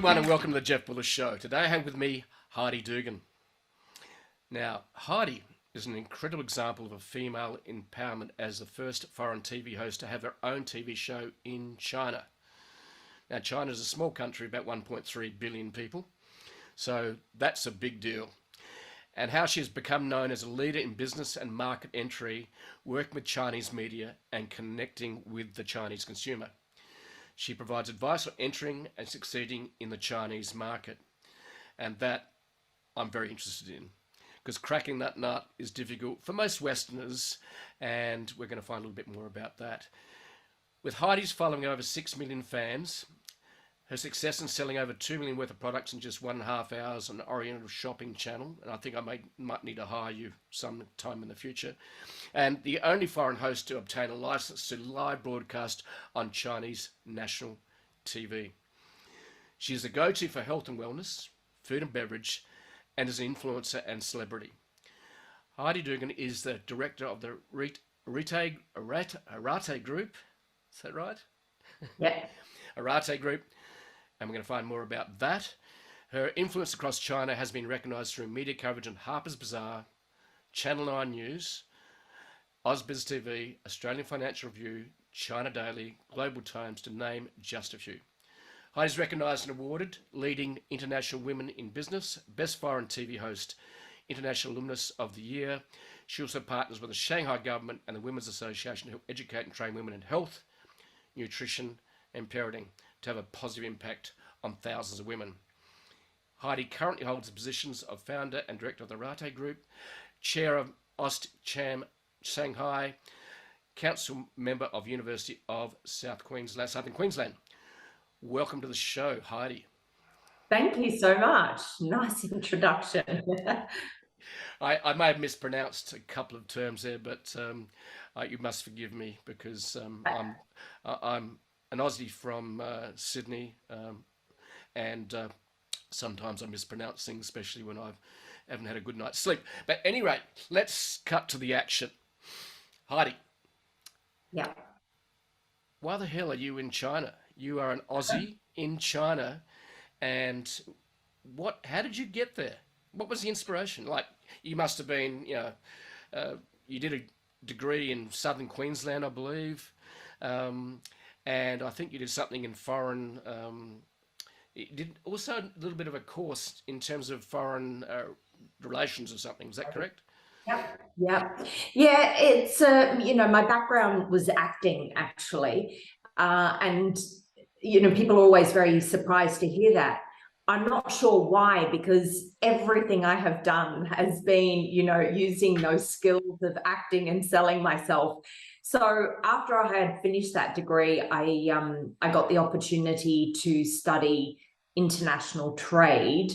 everyone, and welcome to the Jeff Bullis Show. Today I have with me Heidi Dugan. Now, Heidi is an incredible example of a female empowerment as the first foreign TV host to have her own TV show in China. Now, China is a small country, about 1.3 billion people, so that's a big deal. And how she has become known as a leader in business and market entry, working with Chinese media and connecting with the Chinese consumer. She provides advice on entering and succeeding in the Chinese market. And that I'm very interested in, because cracking that nut is difficult for most Westerners, and we're going to find a little bit more about that. With Heidi's following over 6 million fans, her success in selling over 2 million worth of products in just 1.5 hours on the Oriental Shopping Channel, and I think I might need to hire you sometime in the future, and the only foreign host to obtain a license to live broadcast on Chinese national TV. She is a go-to for health and wellness, food and beverage, and is an influencer and celebrity. Heidi Dugan is the director of the Arate Group. Is that right? Yeah. Arate Group. And we're going to find more about that. Her influence across China has been recognised through media coverage on Harper's Bazaar, Channel 9 News, AusBiz TV, Australian Financial Review, China Daily, Global Times, to name just a few. Heidi is recognised and awarded leading international women in business, best foreign TV host, International Alumnus of the Year. She also partners with the Shanghai government and the Women's Association to help educate and train women in health, nutrition and parenting to have a positive impact on thousands of women. Heidi currently holds the positions of founder and director of the Arate Group, chair of AustCham Shanghai, council member of University of Southern Queensland. Welcome to the show, Heidi. Thank you so much. Nice introduction. I may have mispronounced a couple of terms there, but you must forgive me, because I'm an Aussie from Sydney, and sometimes I mispronounce things, especially when I haven't had a good night's sleep. But at any rate, let's cut to the action. Heidi. Yeah. Why the hell are you in China? You are an Aussie in China, and how did you get there? What was the inspiration? Like, you must have been, you did a degree in Southern Queensland, I believe. And I think you did something in foreign, you did also a little bit of a course in terms of foreign relations or something. Is that correct? Yeah. It's, my background was acting, actually. And, people are always very surprised to hear that. I'm not sure why, because everything I have done has been, using those skills of acting and selling myself. So after I had finished that degree, I got the opportunity to study international trade,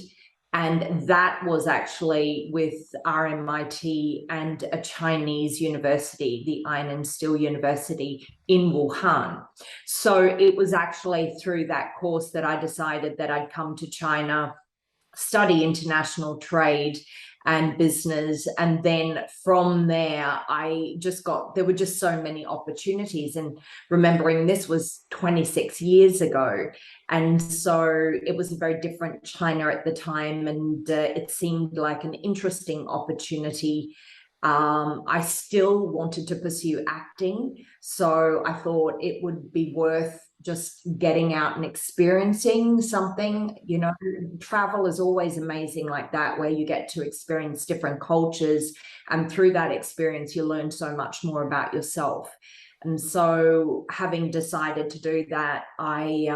and that was actually with RMIT and a Chinese university, the Iron and Steel University in Wuhan. So it was actually through that course that I decided that I'd come to China, study international trade and business. And then from there, there were just so many opportunities. And remembering this was 26 years ago. And so it was a very different China at the time. And it seemed like an interesting opportunity. I still wanted to pursue acting. So I thought it would be worth just getting out and experiencing something. Travel is always amazing like that, where you get to experience different cultures. And through that experience, you learn so much more about yourself. And so having decided to do that, I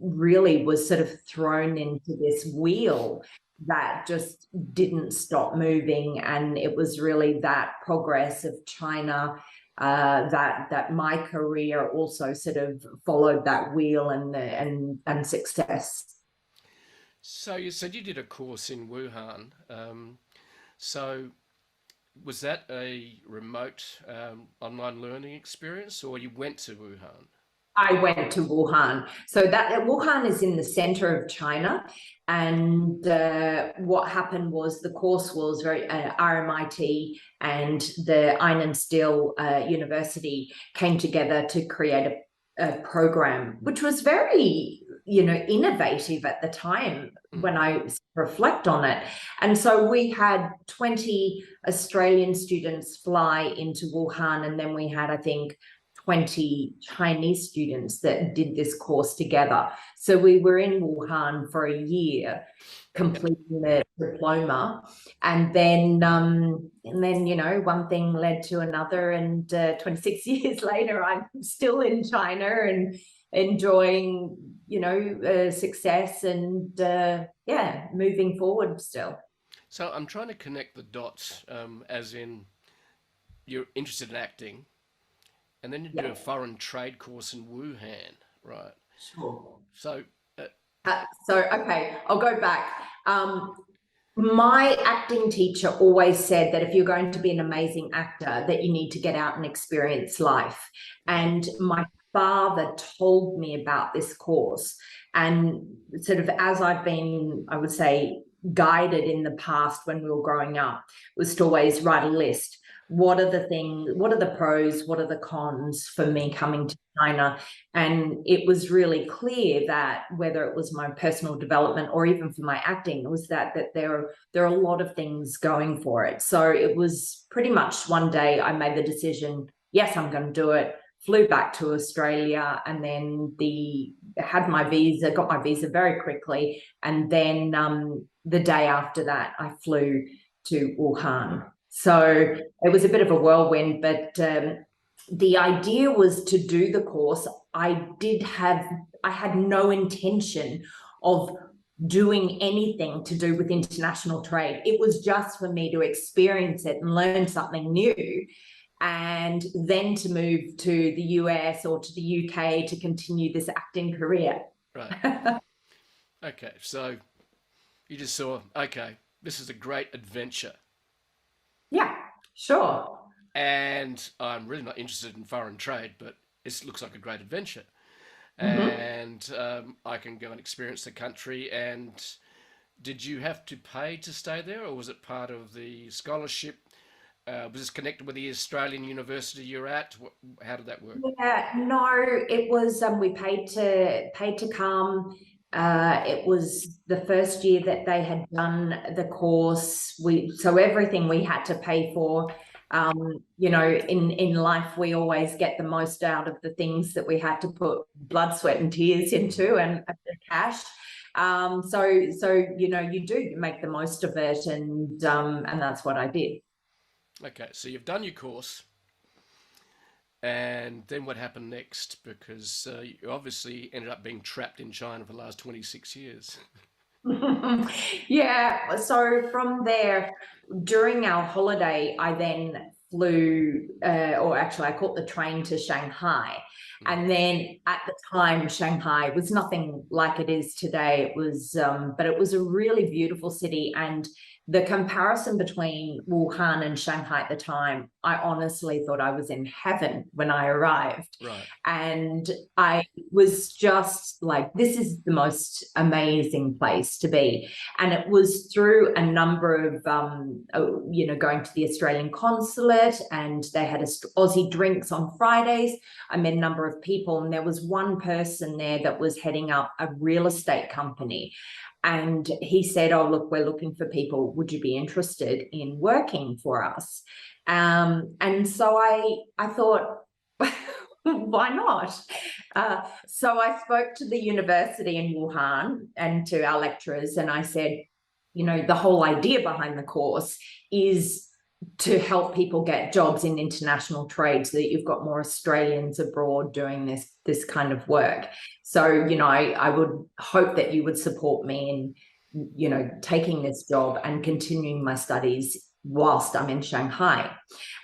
really was sort of thrown into this wheel that just didn't stop moving. And it was really that progress of China that my career also sort of followed that wheel and success. So you said you did a course in Wuhan. So was that a remote online learning experience, or you went to Wuhan? I went to Wuhan. So Wuhan is in the center of China. And what happened was the course was very RMIT and the Iron and Steel University came together to create a program, which was very innovative at the time when I reflect on it. And so we had 20 Australian students fly into Wuhan, and then we had, I think, 20 Chinese students that did this course together. So we were in Wuhan for a year, completing the diploma, and then one thing led to another, and 26 years later I'm still in China and enjoying success and moving forward still. So I'm trying to connect the dots, as in you're interested in acting, and then you do a foreign trade course in Wuhan, right? Sure. So Okay, I'll go back. My acting teacher always said that if you're going to be an amazing actor, that you need to get out and experience life. And my father told me about this course, and sort of as I've been, I would say, guided in the past when we were growing up, was to always write a list. What are the pros, what are the cons for me coming to China? And it was really clear that whether it was my personal development or even for my acting, was that there are a lot of things going for it. So it was pretty much one day I made the decision, yes, I'm going to do it. Flew back to Australia, and then got my visa very quickly. And then the day after that, I flew to Wuhan. So it was a bit of a whirlwind, but the idea was to do the course. I had no intention of doing anything to do with international trade. It was just for me to experience it and learn something new, and then to move to the US or to the UK to continue this acting career. right. Okay, so you just saw, okay, this is a great adventure. Yeah, sure. And I'm really not interested in foreign trade, but this looks like a great adventure. Mm-hmm. And I can go and experience the country. And did you have to pay to stay there, or was it part of the scholarship? Was this connected with the Australian university you're at? How did that work? Yeah, no, it was we paid to come. It was the first year that they had done the course. So everything we had to pay for. In life we always get the most out of the things that we had to put blood, sweat, and tears into, and cash. So you make the most of it, and that's what I did. Okay, so you've done your course, and then what happened next? Because you obviously ended up being trapped in China for the last 26 years. Yeah, so from there, during our holiday, I then flew, or actually, I caught the train to Shanghai. And then at the time, Shanghai was nothing like it is today. It was, but it was a really beautiful city. And the comparison between Wuhan and Shanghai at the time, I honestly thought I was in heaven when I arrived. Right. And I was just like, this is the most amazing place to be. And it was through a number of, going to the Australian consulate, and they had Aussie drinks on Fridays. I met a number of people, and there was one person there that was heading up a real estate company. And he said, oh, look, we're looking for people. Would you be interested in working for us? And so I thought, why not? So I spoke to the university in Wuhan and to our lecturers, and I said, the whole idea behind the course is to help people get jobs in international trade, so that you've got more Australians abroad doing this kind of work. So, I would hope that you would support me in, taking this job and continuing my studies whilst I'm in Shanghai.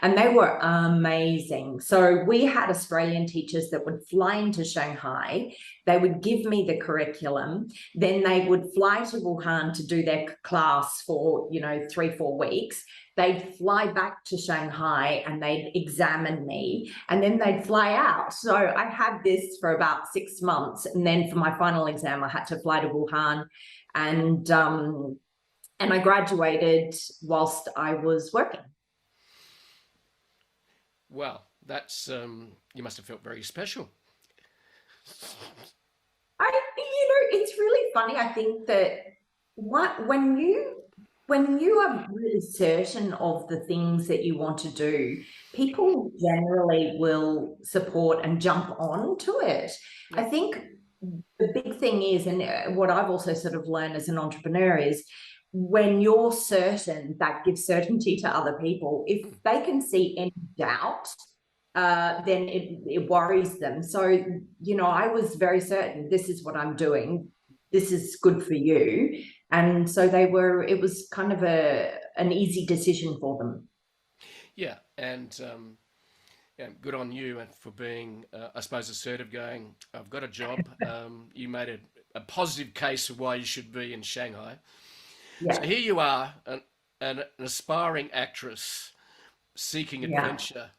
And they were amazing. So we had Australian teachers that would fly into Shanghai. They would give me the curriculum. Then they would fly to Wuhan to do their class for, 3-4 weeks. They'd fly back to Shanghai and they'd examine me, and then they'd fly out. So I had this for about 6 months. And then for my final exam, I had to fly to Wuhan, and I graduated whilst I was working. Well, that's you must have felt very special. it's really funny. I think that when you are really certain of the things that you want to do, people generally will support and jump on to it. I think the big thing is, and what I've also sort of learned as an entrepreneur is, when you're certain, that gives certainty to other people. If they can see any doubt, then it worries them. So, I was very certain, this is what I'm doing. This is good for you. And so it was kind of an easy decision for them. Yeah, and yeah, good on you and for being, I suppose, assertive. Going, I've got a job. You made a positive case of why you should be in Shanghai. So Yeah, here you are, an aspiring actress seeking yeah, adventure,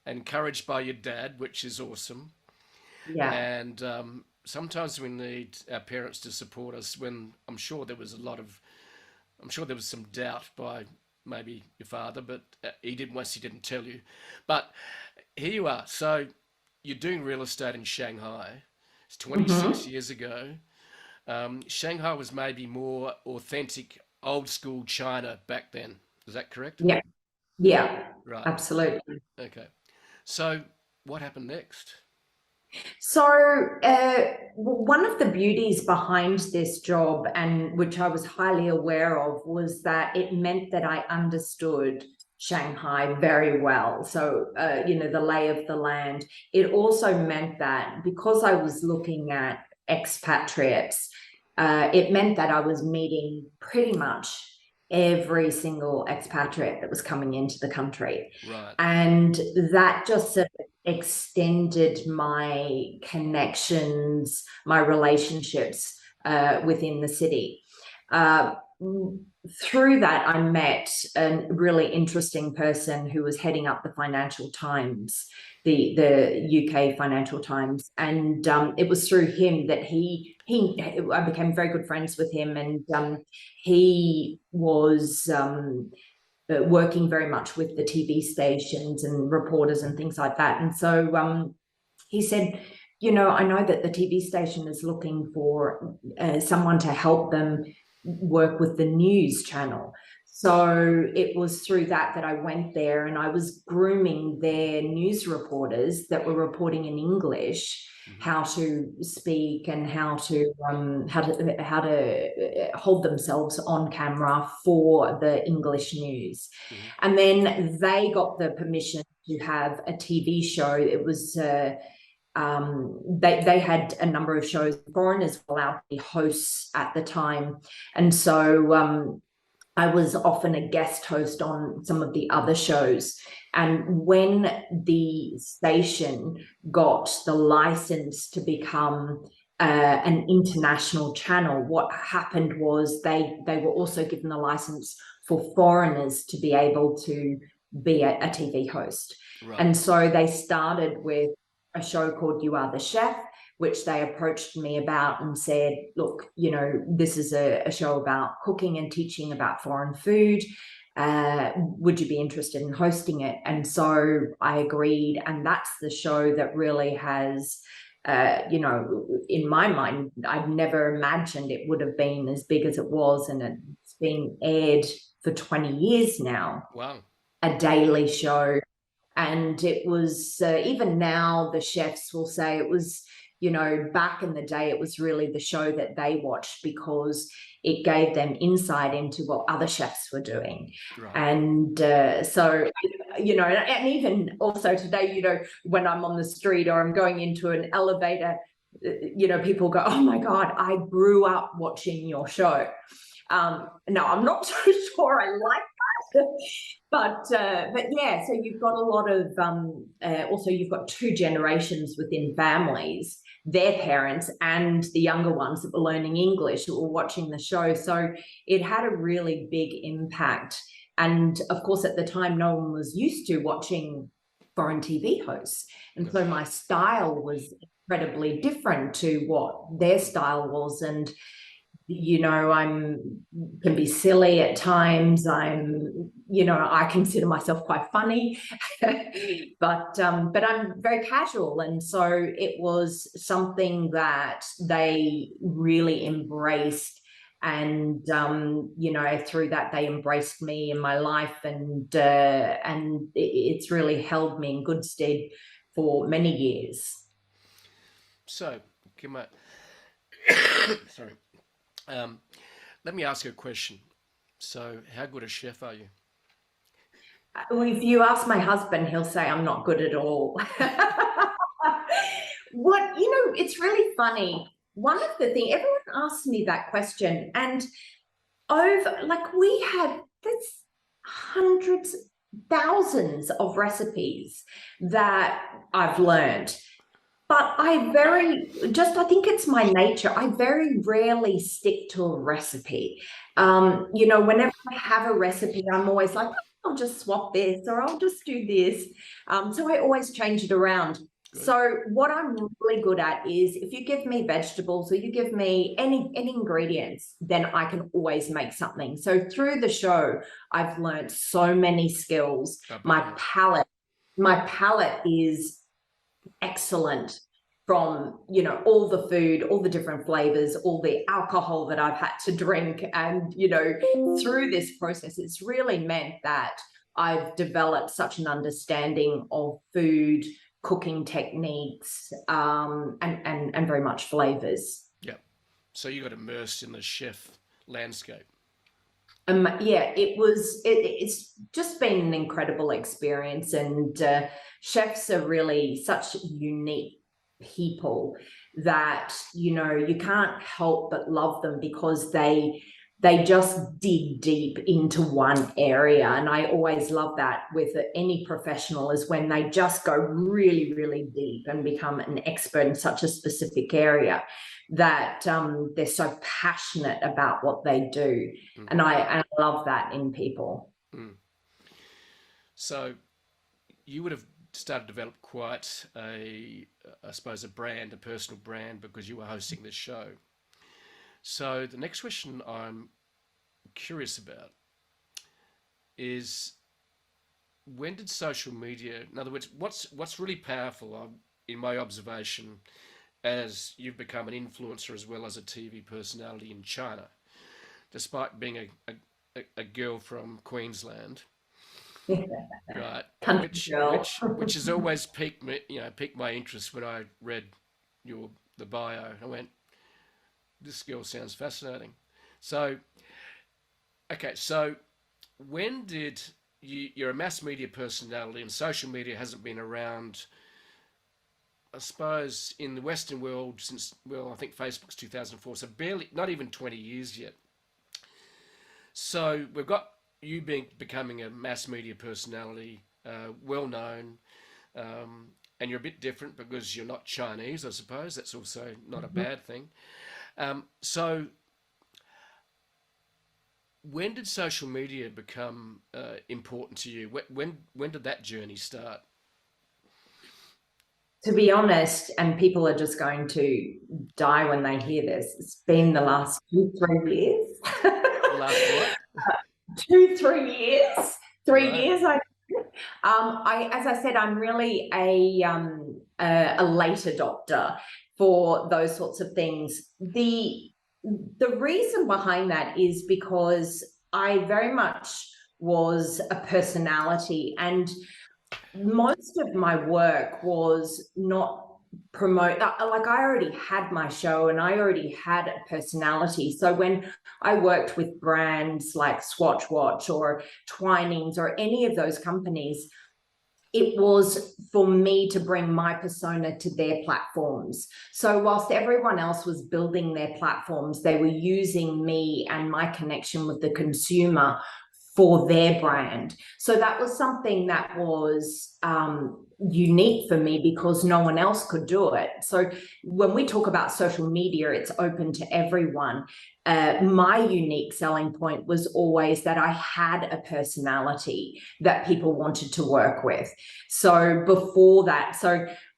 encouraged by your dad, which is awesome. yeah. And sometimes we need our parents to support us when I'm sure there was some doubt by maybe your father, but he didn't tell you. But here you are. So you're doing real estate in Shanghai. It's 26 Hmm. years ago. Shanghai was maybe more authentic, old school China back then. Is that correct? Yeah, yeah, Right. absolutely. Okay. So what happened next? So, one of the beauties behind this job, and which I was highly aware of, was that it meant that I understood Shanghai very well. So, the lay of the land. It also meant that because I was looking at expatriates, it meant that I was meeting pretty much every single expatriate that was coming into the country. Right. And that just sort of extended my connections, my relationships within the city. Uh, Through that, I met a really interesting person who was heading up the Financial Times, the UK Financial Times, and it was through him that I became very good friends with him, and he was working very much with the TV stations and reporters and things like that. And so he said, I know that the TV station is looking for someone to help them work with the news channel. So it was through that I went there, and I was grooming their news reporters that were reporting in English, Hmm. how to speak and how to hold themselves on camera for the English news. Hmm. And then they got the permission to have a TV show. It was they had a number of shows. Foreigners were allowed to be hosts at the time, and so I was often a guest host on some of the other shows. And when the station got the license to become an international channel, what happened was they were also given the license for foreigners to be able to be a TV host. Right. And so they started with a show called You Are the Chef, which they approached me about and said, look, this is a show about cooking and teaching about foreign food. Would you be interested in hosting it? And so I agreed. And that's the show that really has, in my mind, I'd never imagined it would have been as big as it was. And it's been aired for 20 years now, Wow. a daily show. And it was, even now, the chefs will say it was, back in the day, it was really the show that they watched because it gave them insight into what other chefs were doing. Right. And so, and even also today, when I'm on the street or I'm going into an elevator, people go, oh my God, I grew up watching your show. No, I'm not so sure I like that. But yeah, so you've got a lot of also you've got two generations within families, their parents and the younger ones that were learning English that were watching the show. So it had a really big impact. And of course, at the time, no one was used to watching foreign TV hosts. And so my style was incredibly different to what their style was. And I'm can be silly at times. I consider myself quite funny, but I'm very casual. And so it was something that they really embraced. And through that, they embraced me in my life, and it's really held me in good stead for many years. So, come on. Sorry. Um, Let me ask you a question. So, how good a chef are you? Well, if you ask my husband, he'll say I'm not good at all. It's really funny. One of the things, everyone asks me that question, and we have this hundreds, thousands of recipes that I've learned. But I think it's my nature. I very rarely stick to a recipe. Whenever I have a recipe, I'm always like, I'll just swap this or I'll just do this. So I always change it around. Good. So what I'm really good at is if you give me vegetables or you give me any ingredients, then I can always make something. So through the show, I've learned so many skills. My palate is excellent, from all the food, all the different flavors, all the alcohol that I've had to drink. And through this process, it's really meant that I've developed such an understanding of food, cooking techniques, and very much flavors. Yeah. So you got immersed in the chef landscape. It's just been an incredible experience. And chefs are really such unique people that you can't help but love them, because they just dig deep into one area. And I always love that with any professional, is when they just go really, really deep and become an expert in such a specific area, that they're so passionate about what they do. Mm. And I love that in people. Mm. So you would have started to develop quite I suppose, a personal brand, because you were hosting this show. So the next question I'm curious about is, when did social media, in other words, what's really powerful, in my observation, as you've become an influencer as well as a TV personality in China, despite being a girl from Queensland, right? Which has always piqued my interest when I read the bio. I went, this girl sounds fascinating. So, okay, so when did you're a mass media personality, and social media hasn't been around, I suppose, in the Western world since, well, I think Facebook's 2004, so barely, not even 20 years yet. So we've got you becoming a mass media personality, well known, and you're a bit different because you're not Chinese, I suppose. That's also not a bad thing. So when did social media become important to you? When did that journey start? To be honest, and people are just going to die when they hear this, it's been the last 2-3 years. The last what? 2-3 years, 3 years. Right. As I said, I'm really a late adopter for those sorts of things. The reason behind that is because I very much was a personality, and most of my work was not promote, like I already had my show and I already had a personality. So when I worked with brands like Swatch Watch or Twinings or any of those companies, it was for me to bring my persona to their platforms. So whilst everyone else was building their platforms, they were using me and my connection with the consumer for their brand. So that was something that was unique for me, because no one else could do it. So when we talk about social media, it's open to everyone. My unique selling point was always that I had a personality that people wanted to work with. So before that,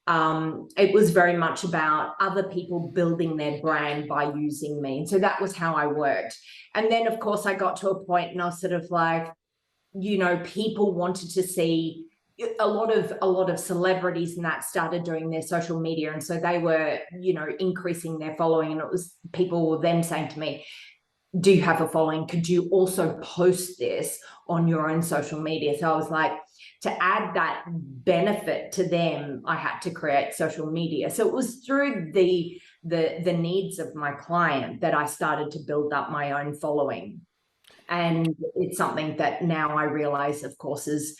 It was very much about other people building their brand by using me. And so that was how I worked. And then, of course, I got to a point and I was sort of like, people wanted to see a lot of celebrities and that started doing their social media. And so they were, increasing their following. And it was people were then saying to me, do you have a following? Could you also post this on your own social media? So I was like, to add that benefit to them, I had to create social media. So it was through the needs of my client that I started to build up my own following. And it's something that now I realize, of course, is,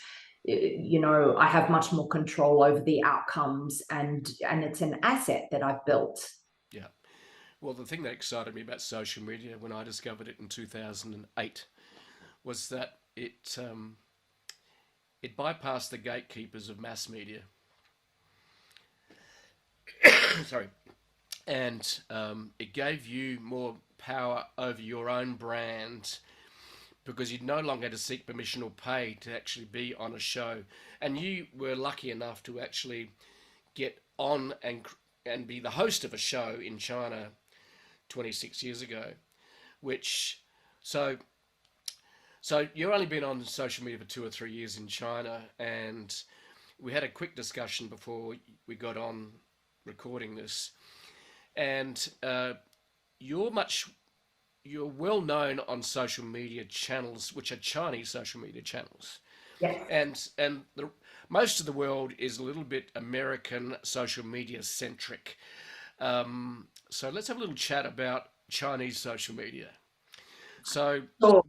I have much more control over the outcomes, and it's an asset that I've built. Yeah. Well, the thing that excited me about social media when I discovered it in 2008 was that it bypassed the gatekeepers of mass media. Sorry. And it gave you more power over your own brand, because you no longer had to seek permission or pay to actually be on a show. And you were lucky enough to actually get on and be the host of a show in China 26 years ago, so you've only been on social media for 2 or 3 years in China, and we had a quick discussion before we got on recording this, and you're well known on social media channels, which are Chinese social media channels. Yes. And most of the world is a little bit American social media centric. So let's have a little chat about Chinese social media. So, Sure.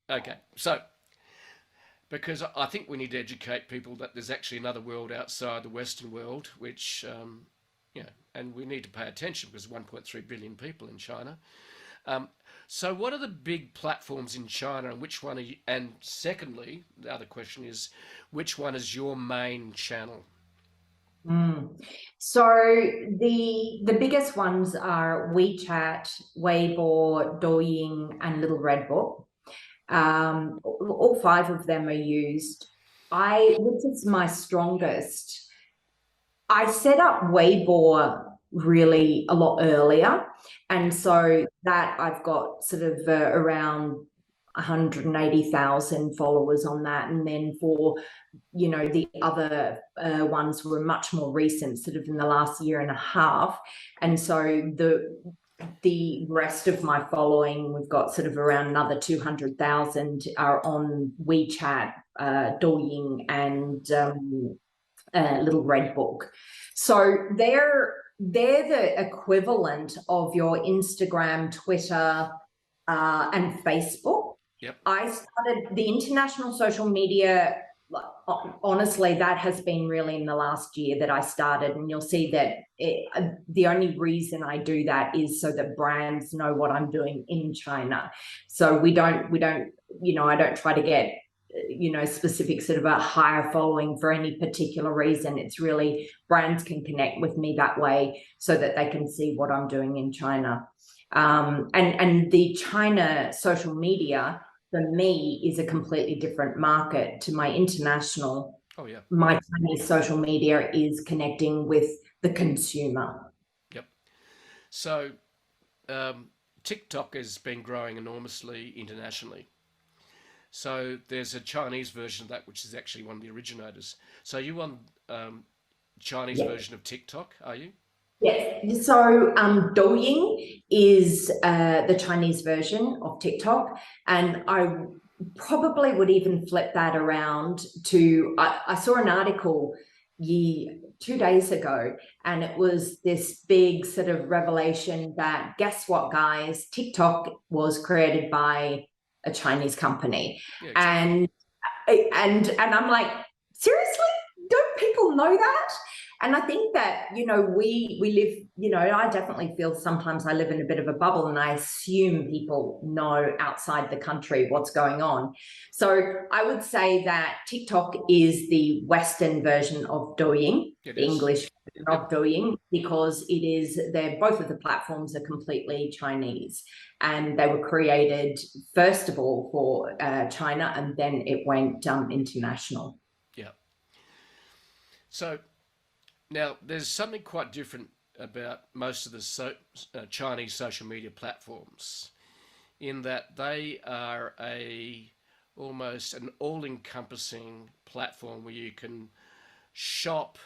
okay, so because I think we need to educate people that there's actually another world outside the Western world, which, and we need to pay attention because 1.3 billion people in China. So what are the big platforms in China, and which one are you, and secondly, the other question is, which one is your main channel? So the biggest ones are WeChat, Weibo, Douyin, and Little Red Book. All 5 of them are used. Which is my strongest. I set up Weibo really a lot earlier, and so that I've got sort of around 180,000 followers on that. And then for, the other ones were much more recent, sort of in the last year and a half. And so the rest of my following, we've got sort of around another 200,000 are on WeChat, Douyin, and Little Red Book. So they're the equivalent of your Instagram, Twitter, and Facebook. Yep. I started the international social media. Honestly, that has been really in the last year that I started, and you'll see that the only reason I do that is so that brands know what I'm doing in China. So we don't, I don't try to get, specific sort of a higher following for any particular reason. It's really brands can connect with me that way so that they can see what I'm doing in China. And the China social media for me is a completely different market to my international. Oh, yeah. My Chinese social media is connecting with the consumer. Yep. So TikTok has been growing enormously internationally. So there's a Chinese version of that, which is actually one of the originators. So you on Chinese version of TikTok, are you? Yes. So Douyin is the Chinese version of TikTok, and I probably would even flip that around to. I saw an article 2 days ago, and it was this big sort of revelation that, guess what, guys, TikTok was created by a Chinese company. Yeah, exactly. And I'm like, seriously, don't people know that? And I think that, we live, I definitely feel sometimes I live in a bit of a bubble, and I assume people know outside the country what's going on. So I would say that TikTok is the Western version of Douyin, the English version of Douyin, because both of the platforms are completely Chinese, and they were created first of all for China, and then it went international. Yeah. So Now, there's something quite different about most of the Chinese social media platforms, in that they are a almost an all-encompassing platform where you can shop,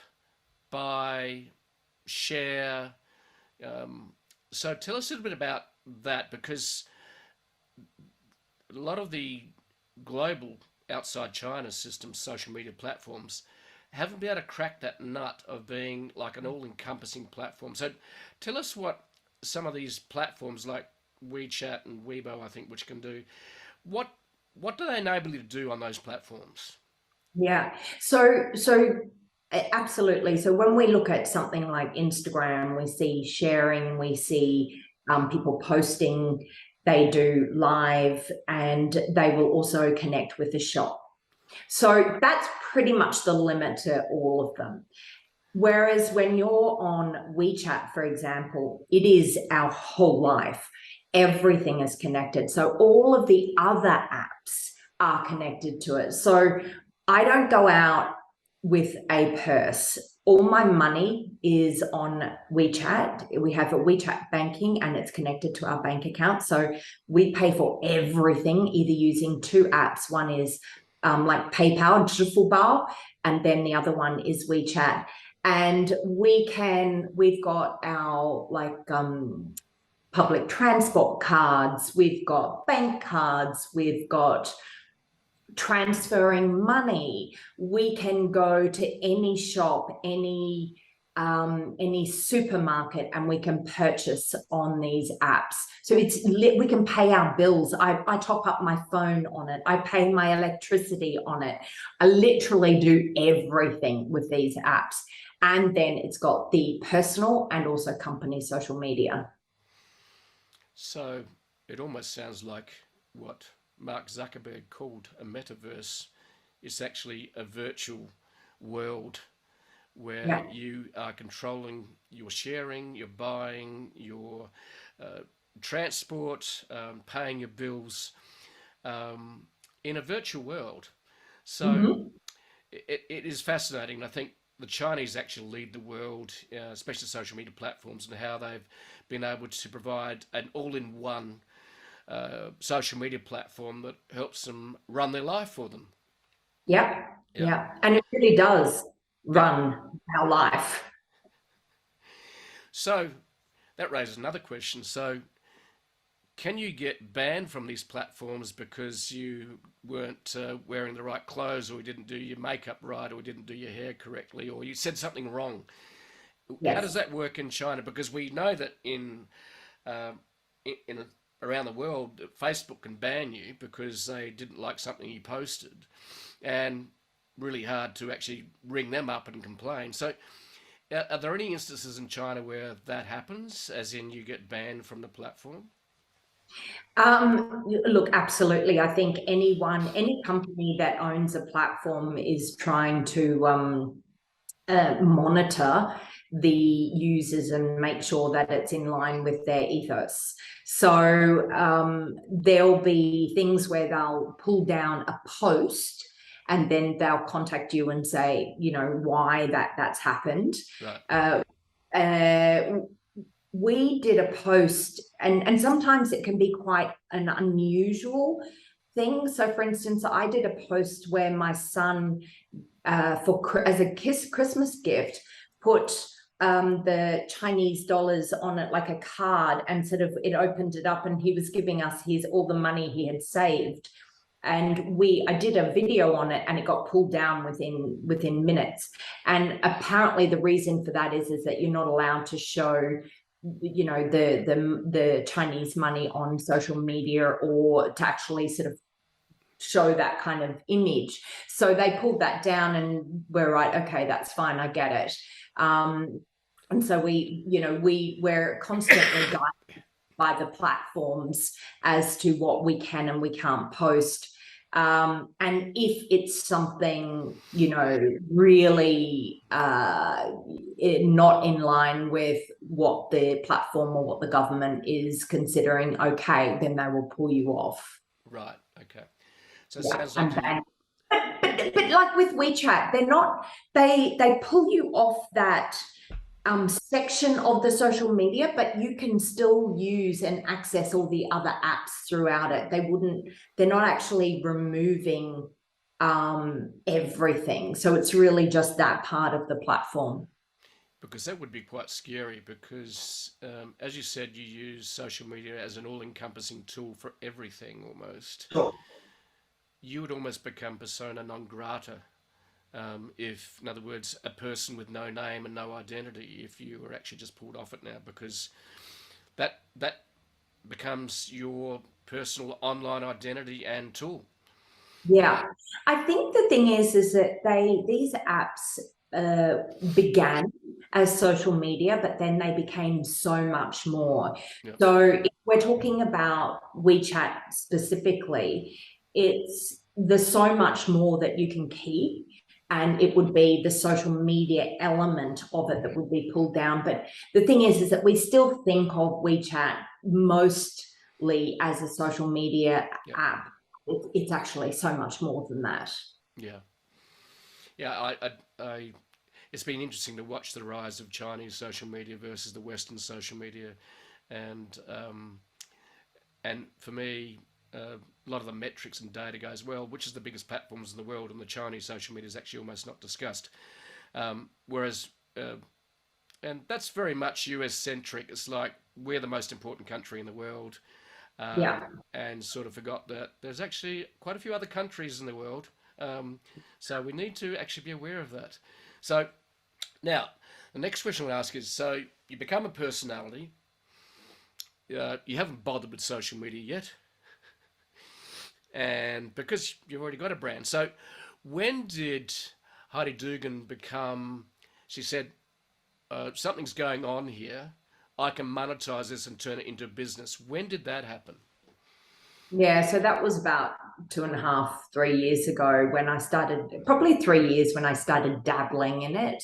buy, share. So tell us a little bit about that, because a lot of the global outside China systems, social media platforms, haven't been able to crack that nut of being like an all-encompassing platform. So tell us what some of these platforms like WeChat and Weibo, I think, which can do. What what do they enable you to do on those platforms? Yeah. Absolutely. So when we look at something like Instagram, we see sharing, we see people posting, they do live, and they will also connect with the shop. So that's pretty much the limit to all of them. Whereas when you're on WeChat, for example, it is our whole life. Everything is connected. So all of the other apps are connected to it. So I don't go out with a purse. All my money is on WeChat. We have a WeChat banking and it's connected to our bank account. So we pay for everything either using two apps. One is like PayPal, Zhifubao, and then the other one is WeChat. And we've got our public transport cards, we've got bank cards, we've got transferring money. We can go to any shop, any supermarket, and we can purchase on these apps. So we can pay our bills. I top up my phone on it. I pay my electricity on it. I literally do everything with these apps. And then it's got the personal and also company social media. So it almost sounds like what Mark Zuckerberg called a metaverse. It's actually a virtual world where Yeah. you are controlling your sharing, your buying, your uh, transport, paying your bills in a virtual world. So Mhm. it is fascinating. I think the Chinese actually lead the world, especially social media platforms, and how they've been able to provide an all-in-one social media platform that helps them run their life for them. Yep. Yeah, Yeah. And it really does yeah. run our life. So that raises another question. So can you get banned from these platforms because you weren't wearing the right clothes, or you didn't do your makeup right, or didn't do your hair correctly, or you said something wrong? How does Yes. that work in China? Because we know that um, in around the world, Facebook can ban you because they didn't like something you posted, and really hard to actually ring them up and complain. So, are there any instances in China where that happens, as in you get banned from the platform? Look, absolutely. I think any company that owns a platform is trying to monitor the users and make sure that it's in line with their ethos. So there'll be things where they'll pull down a post and then they'll contact you and say, why that's happened. Right. Uh, uh, we did a post, and sometimes it can be quite an unusual thing. So, for instance, I did a post where my son, as a Christmas gift, put the Chinese dollars on it like a card, and sort of it opened it up, and he was giving us all the money he had saved. And I did a video on it, and it got pulled down within minutes. And apparently, the reason for that is that you're not allowed to show the Chinese money on social media, or to actually sort of show that kind of image. So they pulled that down, and we're right, okay, that's fine, I get it. And so we're constantly guided by the platforms as to what we can and we can't post. And if it's something, really not in line with what the platform or what the government is considering okay, then they will pull you off. Right. Okay. So it Yeah, sounds like and ban. but like with WeChat, they're not, they pull you off that section of the social media, but you can still use and access all the other apps throughout it. They're not actually removing everything. So it's really just that part of the platform. Because that would be quite scary because, as you said, you use social media as an all-encompassing tool for everything almost. Sure. You would almost become persona non grata if, in other words, a person with no name and no identity, if you were actually just pulled off it now, because that becomes your personal online identity and tool. Yeah, I think the thing is that these apps began as social media, but then they became so much more. Yep. So if we're talking about WeChat specifically, there's so much more that you can keep, and it would be the social media element of it that would be pulled down. But the thing is that we still think of WeChat mostly as a social media Yep. app. It's actually so much more than that. Yeah. Yeah. It's been interesting to watch the rise of Chinese social media versus the Western social media, and for me, a lot of the metrics and data goes, well, which is the biggest platforms in the world, and the Chinese social media is actually almost not discussed. Whereas, and that's very much US centric. It's like we're the most important country in the world, Yeah. and sort of forgot that there's actually quite a few other countries in the world. So we need to actually be aware of that. So now, the next question I'll ask is, so you become a personality, you haven't bothered with social media yet, and because you've already got a brand. So when did Heidi Dugan become, she said, something's going on here, I can monetize this and turn it into a business. When did that happen? Yeah, so that was about 2.5, 3 years ago when I started, probably 3 years when I started dabbling in it.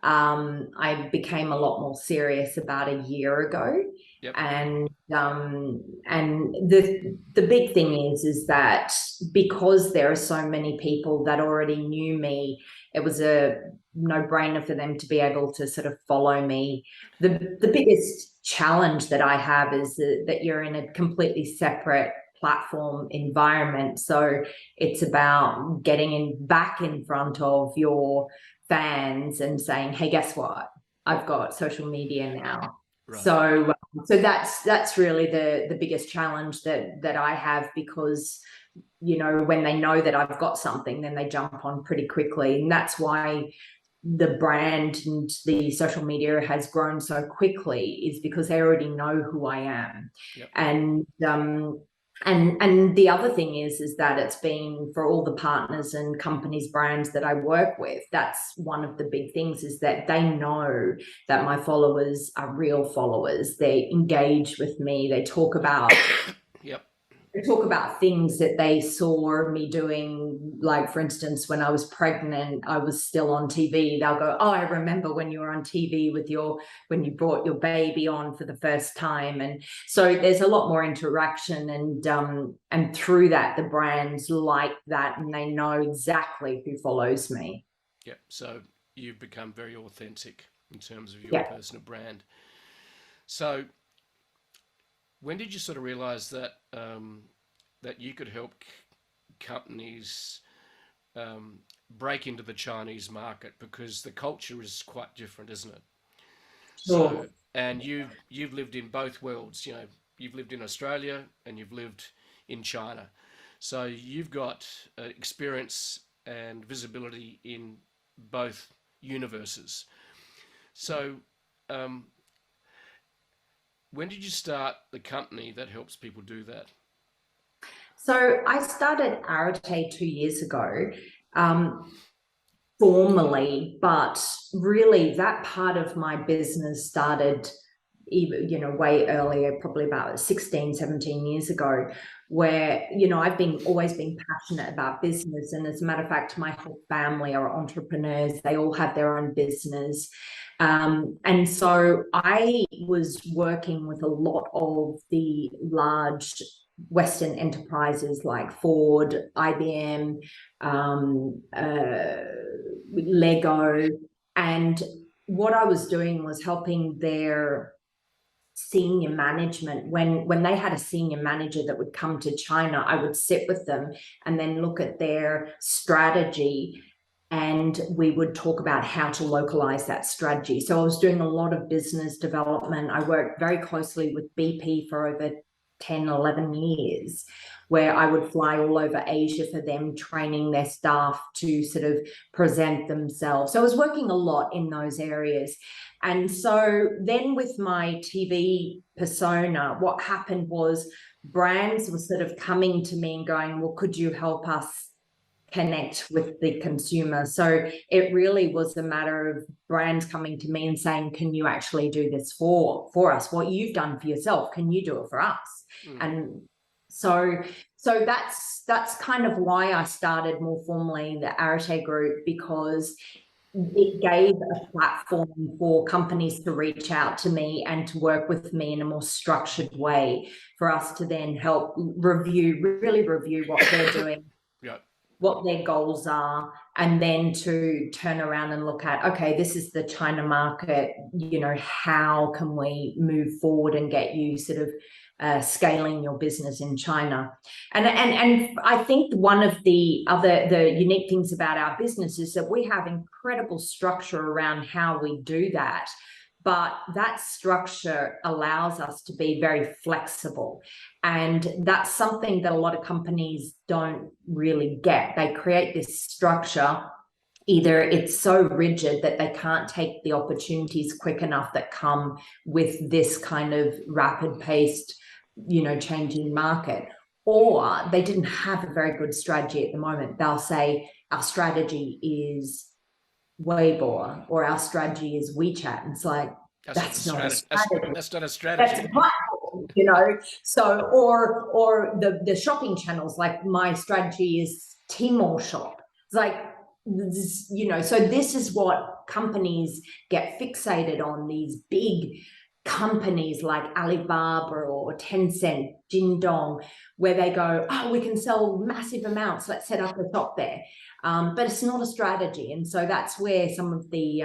I became a lot more serious about a year ago. Yep. And the big thing is that because there are so many people that already knew me, it was a no-brainer for them to be able to sort of follow me. The biggest challenge that I have is that you're in a completely separate platform environment. So it's about getting back in front of your fans and saying, hey, guess what? I've got social media now. Right. So that's really the biggest challenge that I have, because when they know that I've got something, then they jump on pretty quickly. And that's why the brand and the social media has grown so quickly, is because they already know who I am. Yep. And the other thing is that it's been, for all the partners and companies, brands that I work with, that's one of the big things, is that they know that my followers are real followers. They engage with me. They talk about Yep. They talk about things that they saw me doing. Like, for instance, when I was pregnant, I was still on TV. They'll go, oh, I remember when you were on TV when you brought your baby on for the first time. And so there's a lot more interaction, and through that, the brands like that, and they know exactly who follows me. Yep. So you've become very authentic in terms of your Yeah. personal brand. So when did you sort of realize that that you could help companies break into the Chinese market, because the culture is quite different, isn't it? Sure. So, and you've lived in both worlds. You've lived in Australia and you've lived in China, so you've got experience and visibility in both universes. So, when did you start the company that helps people do that? So I started Arate 2 years ago, formally, but really that part of my business started even, way earlier, probably about 16, 17 years ago, where, I've always been passionate about business. And as a matter of fact, my whole family are entrepreneurs. They all have their own business. And so I was working with a lot of the large Western enterprises like Ford, IBM, Lego. And what I was doing was helping their senior management. When they had a senior manager that would come to China, I would sit with them and then look at their strategy, and we would talk about how to localize that strategy. So I was doing a lot of business development. I worked very closely with BP for over 10, 11 years, where I would fly all over Asia for them, training their staff to sort of present themselves. So I was working a lot in those areas. And so then with my TV persona, what happened was brands were sort of coming to me and going, well, could you help us connect with the consumer? So it really was a matter of brands coming to me and saying, can you actually do this for us? What you've done for yourself, can you do it for us? And so that's kind of why I started more formally the Arete Group, because it gave a platform for companies to reach out to me and to work with me in a more structured way, for us to then help really review what they're doing, what their goals are, and then to turn around and look at, okay, this is the China market, you know, how can we move forward and get you sort of scaling your business in China. And I think one of the unique things about our business is that we have incredible structure around how we do that. But that structure allows us to be very flexible. And that's something that a lot of companies don't really get. They create this structure. Either it's so rigid that they can't take the opportunities quick enough that come with this kind of rapid paced, you know, changing market, or they didn't have a very good strategy at the moment. They'll say, our strategy is Weibo, or our strategy is WeChat. And it's like, that's not a strategy. That's not a strategy. That's a platform, you know. So, or the shopping channels, like my strategy is Tmall Shop. It's like, you know, so this is what companies get fixated on, these big companies like Alibaba or Tencent, Jingdong, where they go, oh, we can sell massive amounts, let's set up a shop there. But it's not a strategy. And so that's where some of the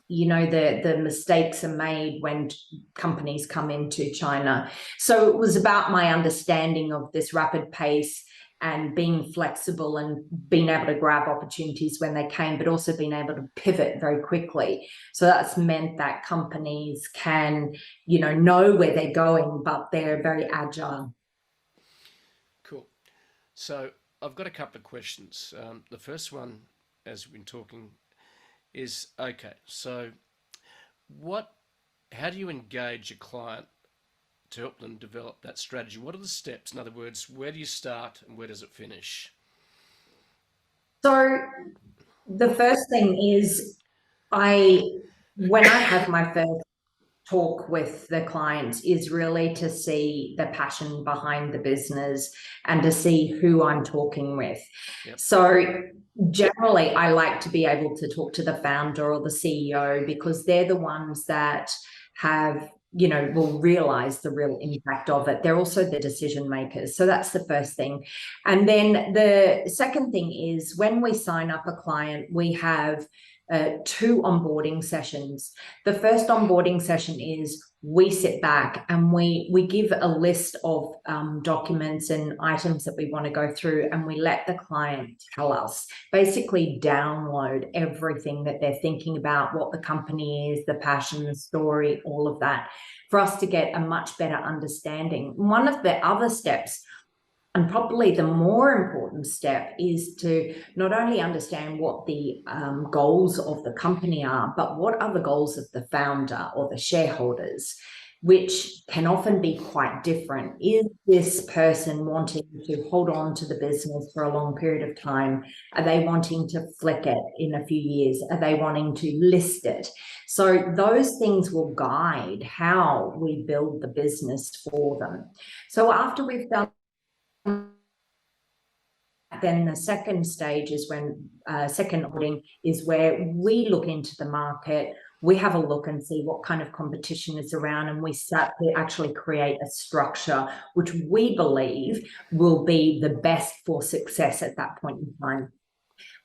you know, the mistakes are made when companies come into China. So it was about my understanding of this rapid pace and being flexible and being able to grab opportunities when they came, but also being able to pivot very quickly. So that's meant that companies can, you know where they're going, but they're very agile. Cool. So I've got a couple of questions. The first one, as we've been talking, is, okay, so how do you engage a client to help them develop that strategy? What are the steps? In other words, where do you start and where does it finish? So the first thing is, when I have my first talk with the client, is really to see the passion behind the business and to see who I'm talking with. Yep. So generally, I like to be able to talk to the founder or the CEO, because they're the ones that have, you know, will realize the real impact of it. They're also the decision makers. So that's the first thing. And then the second thing is, when we sign up a client, we have 2 onboarding sessions. The first onboarding session is, we sit back and we give a list of documents and items that we want to go through, and we let the client tell us, basically download everything that they're thinking about, what the company is, the passion, the story, all of that, for us to get a much better understanding. One of the other steps, and probably the more important step, is to not only understand what the goals of the company are, but what are the goals of the founder or the shareholders, which can often be quite different. Is this person wanting to hold on to the business for a long period of time? Are they wanting to flick it in a few years? Are they wanting to list it? So those things will guide how we build the business for them. So after we've done, then the second stage is when second auditing is where we look into the market, we have a look and see what kind of competition is around, and we start to actually create a structure which we believe will be the best for success at that point in time.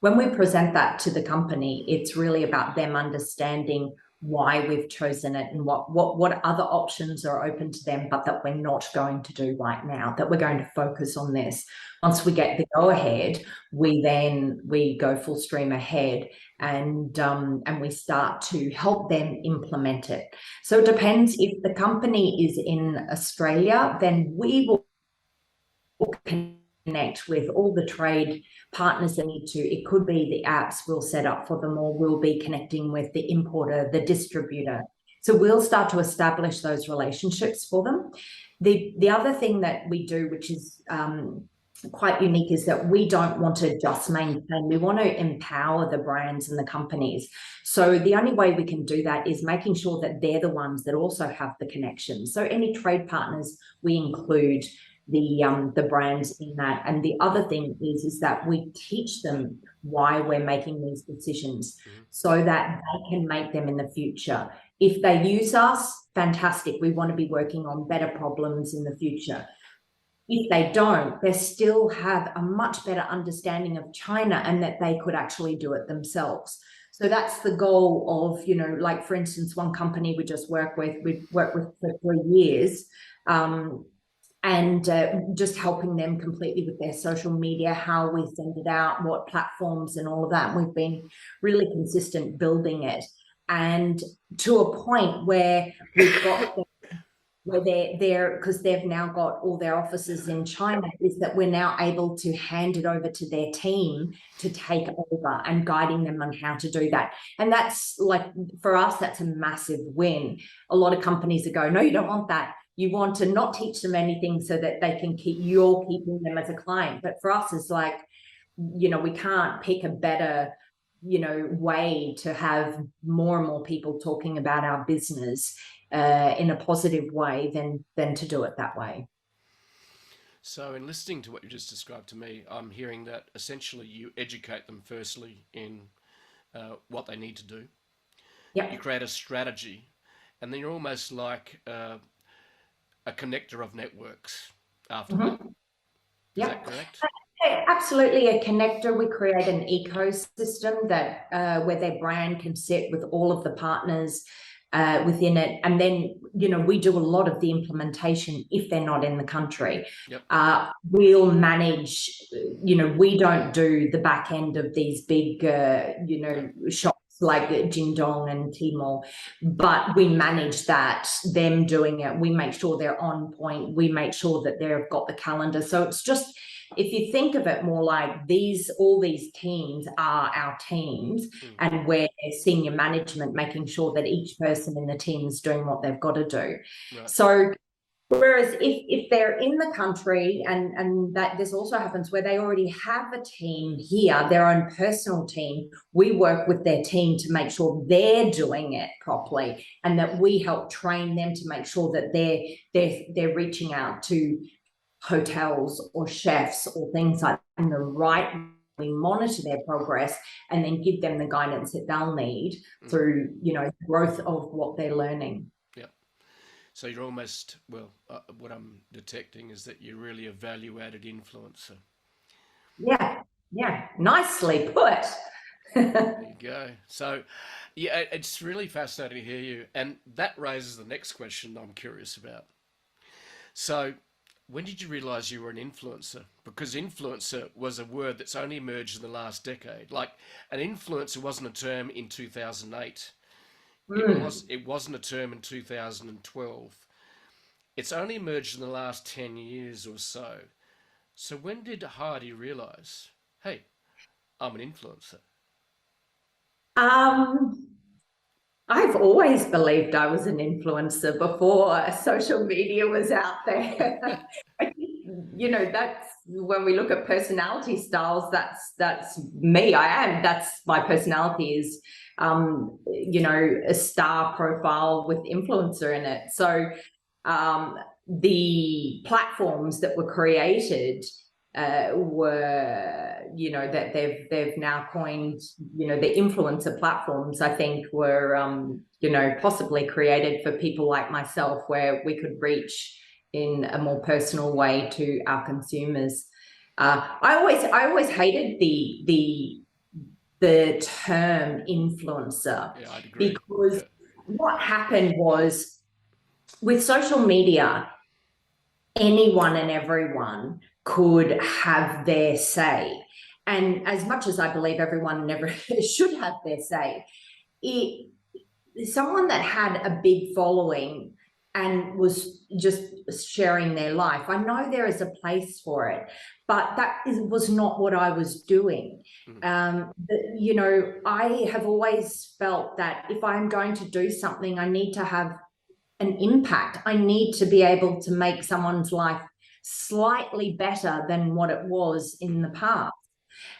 When we present that to the company, it's really about them understanding why we've chosen it and what other options are open to them, but that we're not going to do right now, that we're going to focus on this. Once we get the go ahead, we go full stream ahead, and we start to help them implement it. So it depends. If the company is in Australia, then we will connect with all the trade partners that need to. It could be the apps we'll set up for them, or we'll be connecting with the importer, the distributor. So we'll start to establish those relationships for them. The other thing that we do, which is quite unique, is that we don't want to just maintain, we want to empower the brands and the companies. So the only way we can do that is making sure that they're the ones that also have the connections. So any trade partners, we include the brands in that. And the other thing is that we teach them why we're making these decisions, so that they can make them in the future. If they use us, fantastic. We want to be working on better problems in the future. If they don't, they still have a much better understanding of China, and that they could actually do it themselves. So that's the goal of, like, for instance, one company we've worked with for 3 years, and just helping them completely with their social media, how we send it out, what platforms and all of that. We've been really consistent building it, and to a point where we've got them, where they're because they've now got all their offices in China, is that we're now able to hand it over to their team to take over, and guiding them on how to do that. And that's, like, for us, that's a massive win. A lot of companies that go, no, you don't want that. You want to not teach them anything so that they can you're keeping them as a client. But for us, it's like, we can't pick a better, way to have more and more people talking about our business in a positive way than to do it that way. So, in listening to what you just described to me, I'm hearing that essentially you educate them firstly in what they need to do. Yeah. You create a strategy, and then you're almost like a connector of networks after that. Is that correct? Absolutely, a connector. We create an ecosystem that where their brand can sit with all of the partners within it, and then we do a lot of the implementation if they're not in the country. Yep. We'll manage. We don't do the back end of these big shops like Jingdong and Tmall, but we manage that, them doing it. We make sure they're on point. We make sure that they've got the calendar. So it's just, if you think of it more like all these teams are our teams, and we're senior management making sure that each person in the team is doing what they've got to do. Right. So whereas if they're in the country, and that this also happens where they already have a team here, their own personal team, we work with their team to make sure they're doing it properly, and that we help train them to make sure that they're reaching out to hotels or chefs or things like that in the right. We monitor their progress and then give them the guidance that they'll need through growth of what they're learning. So you're almost, what I'm detecting is that you're really a value-added influencer. Yeah, nicely put. There you go. So, yeah, it's really fascinating to hear you. And that raises the next question I'm curious about. So, when did you realise you were an influencer? Because influencer was a word that's only emerged in the last decade. Like, an influencer wasn't a term in 2008. It wasn't a term in 2012. It's only emerged in the last 10 years or so. So when did Heidi realise, hey, I'm an influencer? I've always believed I was an influencer before social media was out there. That's when we look at personality styles, that's me. That's my personality is, a star profile with influencer in it. So the platforms that were created were, that they've now coined, the influencer platforms, I think were, possibly created for people like myself, where we could reach in a more personal way to our consumers. I always hated the term influencer. Yeah, I'd agree. Because what happened was, with social media, anyone and everyone could have their say. And as much as I believe everyone never should have their say, someone that had a big following and was just sharing their life, I know there is a place for it, but was not what I was doing. I have always felt that if I'm going to do something, I need to have an impact. I need to be able to make someone's life slightly better than what it was in the past.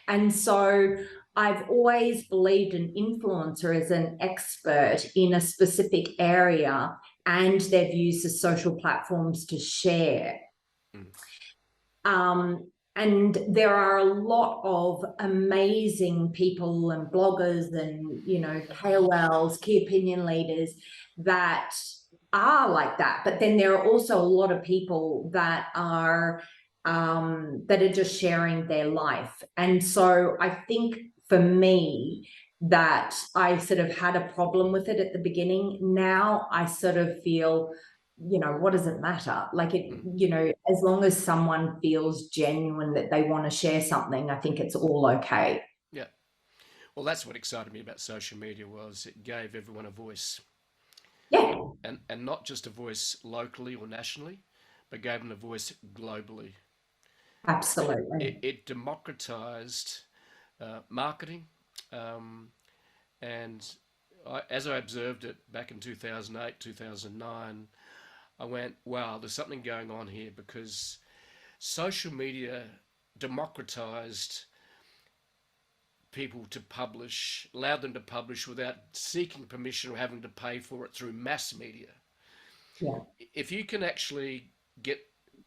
And so I've always believed an influencer is an expert in a specific area, and they've used the social platforms to share. And there are a lot of amazing people and bloggers and, KOLs, key opinion leaders that are like that. But then there are also a lot of people that are just sharing their life. And so I think for me, that I sort of had a problem with it at the beginning. Now I sort of feel, what does it matter? Like as long as someone feels genuine that they want to share something, I think it's all okay. Yeah. Well, that's what excited me about social media, was it gave everyone a voice. Yeah. And not just a voice locally or nationally, but gave them a voice globally. Absolutely. It democratized marketing. And as I observed it back in 2008, 2009, I went, wow, there's something going on here, because social media democratized people to publish, allowed them to publish without seeking permission or having to pay for it through mass media. Yeah. If you can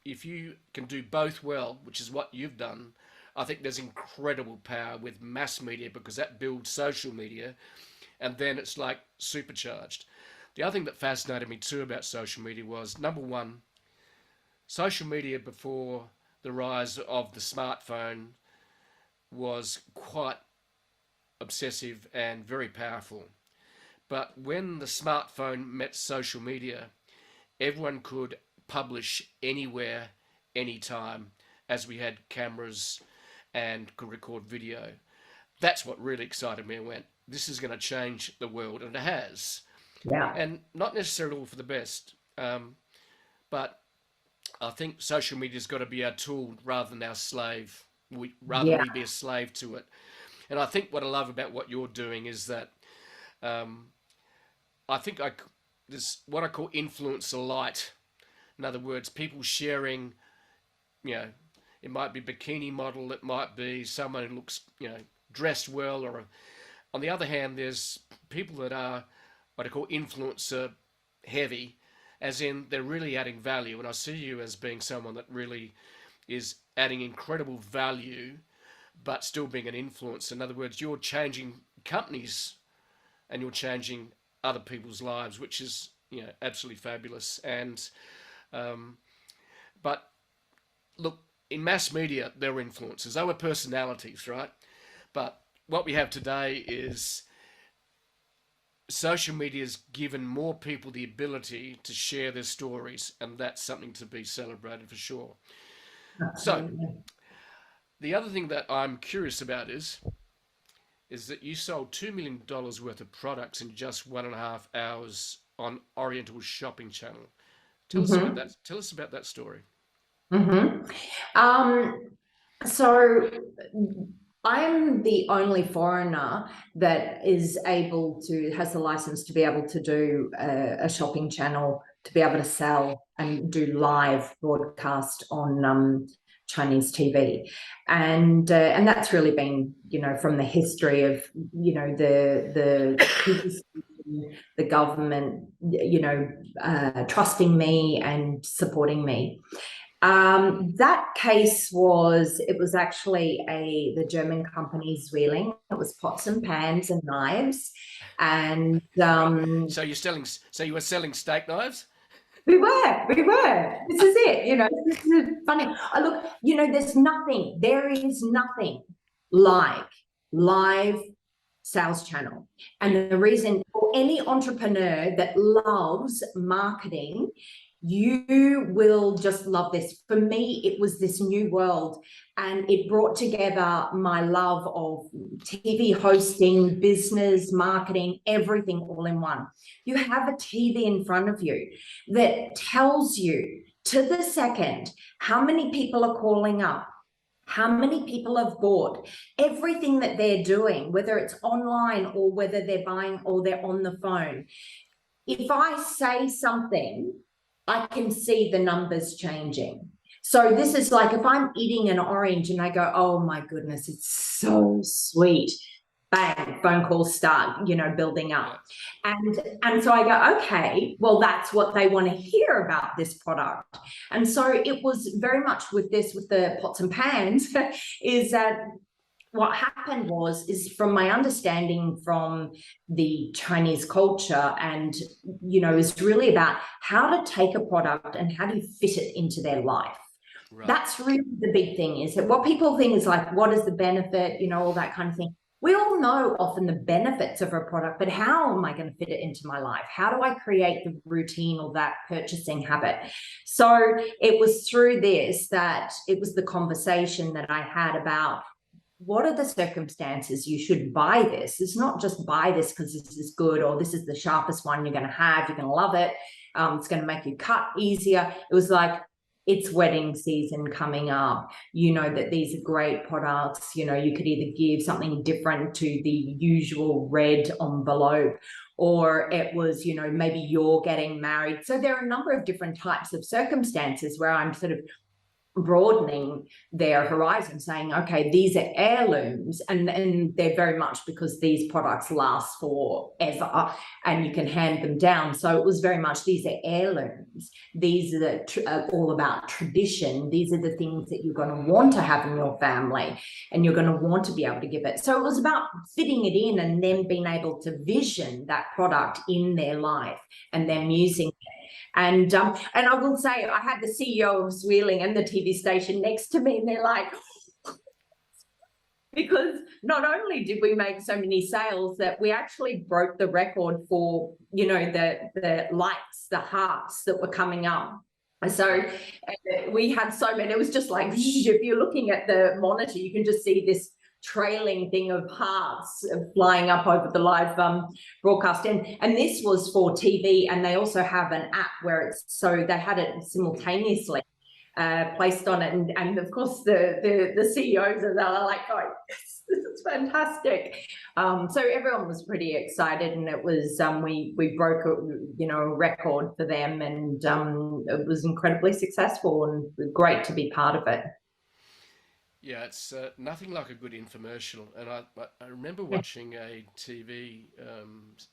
if you can do both well, which is what you've done, I think there's incredible power with mass media, because that builds social media, and then it's like supercharged. The other thing that fascinated me too about social media was, number one, social media before the rise of the smartphone was quite obsessive and very powerful. But when the smartphone met social media, everyone could publish anywhere, anytime, as we had cameras and could record video. That's what really excited me. I went, this is going to change the world, and it has. Yeah. And not necessarily all for the best. But I think social media's got to be our tool rather than our slave. Rather than we be a slave to it. And I think what I love about what you're doing is that I think there's what I call influencer light. In other words, people sharing, it might be bikini model, it might be someone who looks, dressed well, or on the other hand, there's people that are what I call influencer heavy, as in they're really adding value. And I see you as being someone that really is adding incredible value, but still being an influencer. In other words, you're changing companies and you're changing other people's lives, which is, absolutely fabulous. And, but look, in mass media, there were influencers. They were personalities, right? But what we have today is social media has given more people the ability to share their stories, and that's something to be celebrated for sure. So, the other thing that I'm curious about is that you sold $2 million worth of products in just 1.5 hours on Oriental Shopping Channel. Tell us about that. Tell us about that story. So I'm the only foreigner that has the license to be able to do a shopping channel, to be able to sell and do live broadcast on Chinese TV, and that's really been, from the history of, the government, trusting me and supporting me. That case was actually the German company Zwilling. It was pots and pans and knives. And Right. So you were selling steak knives? we were. This is it, this is funny. Look, there is nothing like live sales channel. And the reason for any entrepreneur that loves marketing, you will just love this. For me, it was this new world, and it brought together my love of TV hosting, business, marketing, everything all in one. You have a TV in front of you that tells you to the second how many people are calling up, how many people have bought, everything that they're doing, whether it's online or whether they're buying or they're on the phone. If I say something, I can see the numbers changing. So this is like if I'm eating an orange and I go, oh my goodness, it's so sweet. Bang, phone calls start, building up. And so I go, okay, well, that's what they want to hear about this product. And so it was very much with the pots and pans, is that what happened is from my understanding from the Chinese culture, and is really about how to take a product and how do you fit it into their life. Right. That's really the big thing, is that what people think is like, what is the benefit, all that kind of thing. We all know often the benefits of a product, but how am I going to fit it into my life? How do I create the routine or that purchasing habit? So it was through this that it was the conversation that I had about, what are the circumstances you should buy this? It's not just buy this because this is good, or this is the sharpest one you're going to have. You're going to love it. It's going to make you cut easier. It was like, it's wedding season coming up. That these are great products. You could either give something different to the usual red envelope, or it was, maybe you're getting married. So there are a number of different types of circumstances where I'm sort of broadening their horizon, saying, okay, these are heirlooms, and they're very much because these products last forever and you can hand them down. So it was very much, these are heirlooms. These are all about tradition. These are the things that you're going to want to have in your family and you're going to want to be able to give it. So it was about fitting it in and then being able to vision that product in their life and them using it. And I will say, I had the CEO of Zwilling and the TV station next to me, and they're like, because not only did we make so many sales, that we actually broke the record for, the likes, the hearts that were coming up. So we had so many. It was just like, if you're looking at the monitor, you can just see this trailing thing of hearts flying up over the live broadcast, and this was for TV, and they also have an app where they had it simultaneously placed on it, and of course the CEOs are like, oh, this is fantastic. So everyone was pretty excited, and it was we broke a record for them, and it was incredibly successful and great to be part of it. Yeah, it's nothing like a good infomercial. And I remember watching a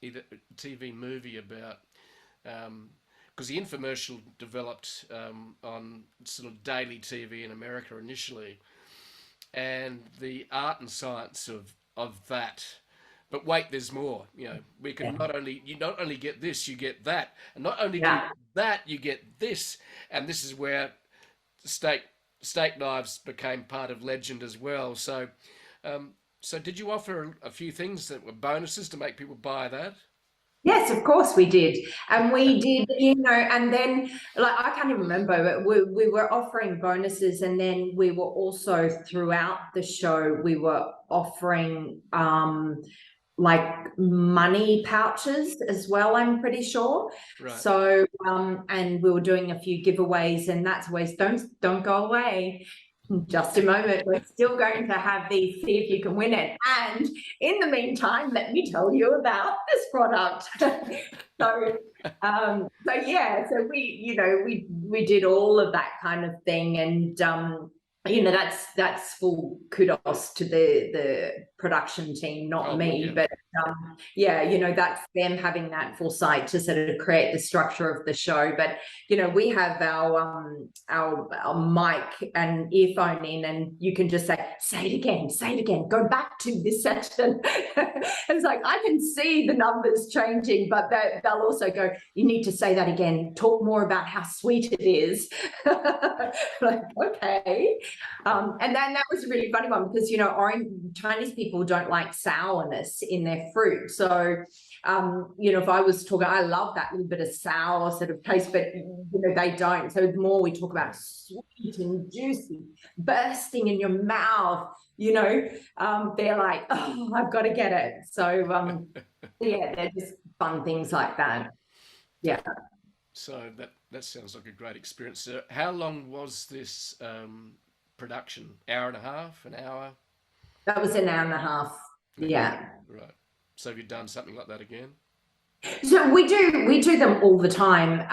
either TV movie about, because the infomercial developed on sort of daily TV in America initially, and the art and science of that. But wait, there's more. We can not only get this, you get that, and not only get that, you get this, and this is where steak knives became part of legend as well. So, so did you offer a few things that were bonuses to make people buy that? Yes, of course we did. And we did, and then, like, I can't even remember, but we were offering bonuses, and then we were also, throughout the show, we were offering like money pouches as well, I'm pretty sure. Right. So and we were doing a few giveaways, and that's always, don't go away. Just a moment, we're still going to have these, see if you can win it. And in the meantime, let me tell you about this product. So yeah, so we did all of that kind of thing, and that's full kudos to the production team, not Oh, me, yeah. but yeah, you know, that's them having that foresight to sort of create the structure of the show. But you know, we have our mic and earphone in, and you can just say it again, go back to this section. It's like I can see the numbers changing, but they'll also go, you need to say that again, talk more about how sweet it is. Like, okay. And then that was a really funny one because, you know, Chinese people don't like sourness in their fruit. So, you know, if I was talking, I love that little bit of sour sort of taste, but, you know, they don't. So the more we talk about sweet and juicy, bursting in your mouth, you know, they're like, oh, I've got to get it. So, yeah, they're just fun things like that. Yeah. So that sounds like a great experience. So how long was this production? Hour and a half, an hour? That was an hour and a half. Okay, Yeah. right. So have you done something like that again? So we do them all the time.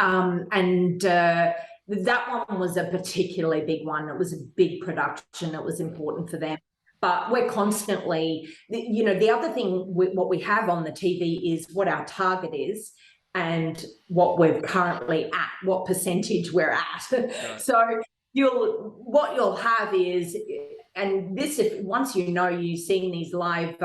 And that one was a particularly big one. It was a big production. It was important for them. But we're constantly, you know, the other thing, what we have on the TV is what our target is and what we're currently at, what percentage we're at. Right. So what you'll have is, and this, if once you know, you've seen these live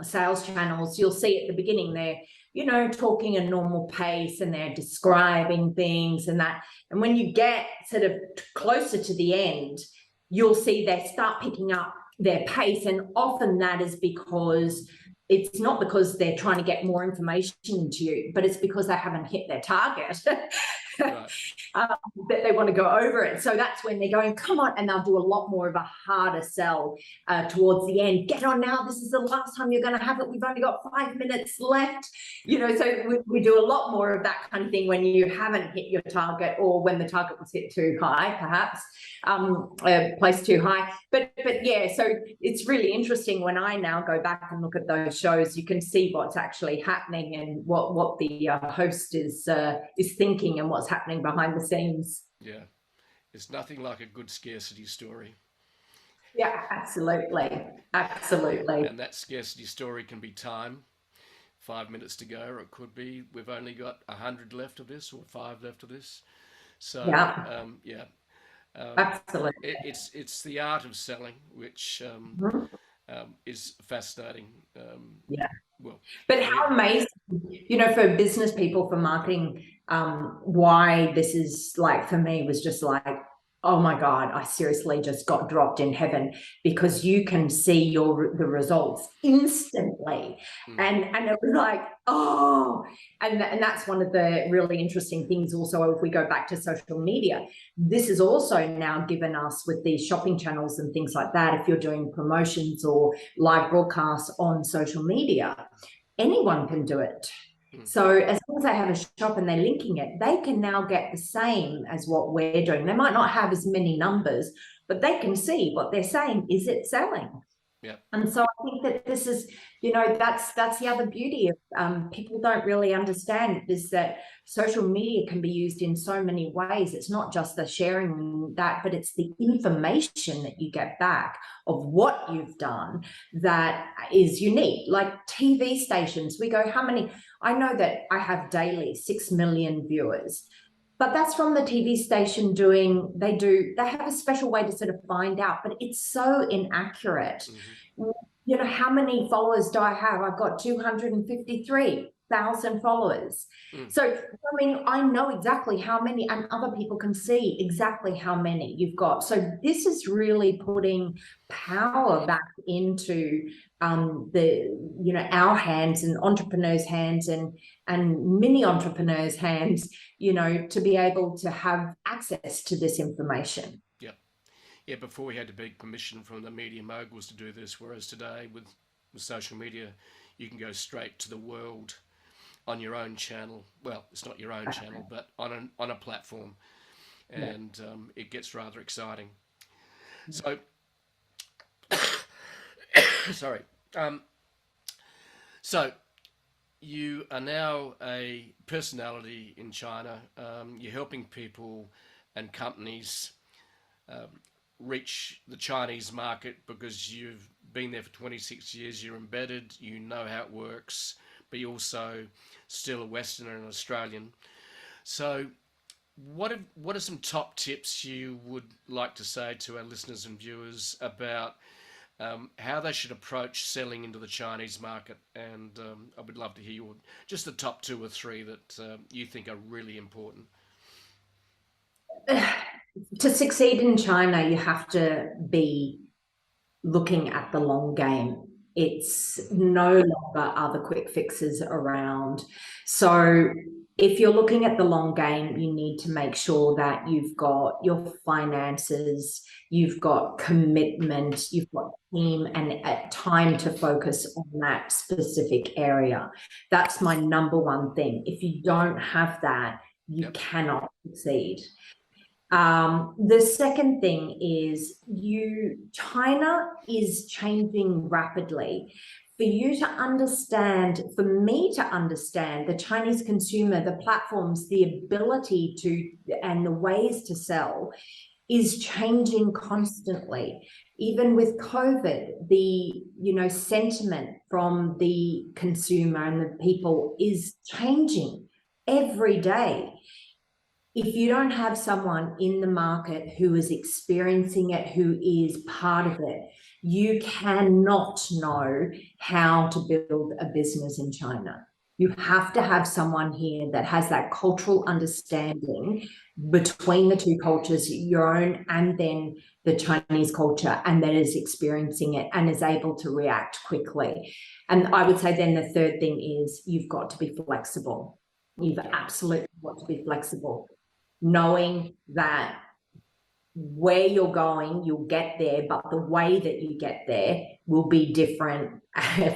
sales channels, you'll see at the beginning they're, you know, talking a normal pace and they're describing things and that. And when you get sort of closer to the end, you'll see they start picking up their pace. And often that is because it's not because they're trying to get more information into you, but it's because they haven't hit their target. Right. That they want to go over it. So that's when they're going, come on, and they'll do a lot more of a harder sell towards the end. Get on now. This is the last time you're going to have it. We've only got 5 minutes left. You know, so we do a lot more of that kind of thing when you haven't hit your target or when the target was hit too high, perhaps, placed too high. But yeah, so it's really interesting when I now go back and look at those shows, you can see what's actually happening and what the host is thinking and what's happening behind the scenes. Yeah. It's nothing like a good scarcity story. Yeah, absolutely. Absolutely. And that scarcity story can be time. 5 minutes to go, or it could be we've only got 100 left of this or 5 left of this. So Yeah, yeah, absolutely. it's the art of selling, which Mhm. is fascinating. Yeah. Well, But for how me, amazing, you know, for business people, for marketing, why this is like for me was just like, oh my God, I seriously just got dropped in heaven because you can see the results instantly. mm, And it was like, oh, and that's one of the really interesting things also, if we go back to social media, this is also now given us with these shopping channels and things like that, if you're doing promotions or live broadcasts on social media, anyone can do it. mm, So as long as they have a shop and they're linking it, they can now get the same as what we're doing. They might not have as many numbers, but they can see what they're saying. Is it selling? yeah, And so I think that this is, you know, that's the other beauty of people don't really understand is that social media can be used in so many ways. It's not just the sharing that, but it's the information that you get back of what you've done that is unique. Like TV stations, we go, how many? I know that I have daily 6 million viewers. But that's from the TV station they have a special way to sort of find out, but it's so inaccurate. hmm, You know, how many followers do I have? I've got 253,000 followers. mm, So, I mean, I know exactly how many, and other people can see exactly how many you've got. So, this is really putting power back into our hands and entrepreneurs' hands and mini entrepreneurs' hands, you know, to be able to have access to this information. yeah, yeah. Before we had to beg permission from the media moguls to do this, whereas today with social media, you can go straight to the world on your own channel. Well, it's not your own channel, but on a platform, Yeah. and it gets rather exciting. So, sorry. Um, so you are now a personality in China. You're helping people and companies reach the Chinese market because you've been there for 26 years, you're embedded, you know how it works, but you're also still a Westerner and Australian. So what are some top tips you would like to say to our listeners and viewers about how they should approach selling into the Chinese market? And I would love to hear just the top two or three that you think are really important. To succeed in China, you have to be looking at the long game. It's no longer are the quick fixes around. So if you're looking at the long game, you need to make sure that you've got your finances, you've got commitment, you've got team and time to focus on that specific area. That's my number one thing. If you don't have that, you cannot succeed. The second thing is China is changing rapidly. For you to understand, for me to understand the Chinese consumer, the platforms, the ability to, and the ways to sell is changing constantly. Even with COVID, the sentiment from the consumer and the people is changing every day. If you don't have someone in the market who is experiencing it, who is part of it, you cannot know how to build a business in China. You have to have someone here that has that cultural understanding between the two cultures, your own and then the Chinese culture, and that is experiencing it and is able to react quickly. And I would say then the third thing is you've got to be flexible. You've absolutely got to be flexible, knowing that where you're going, you'll get there, but the way that you get there will be different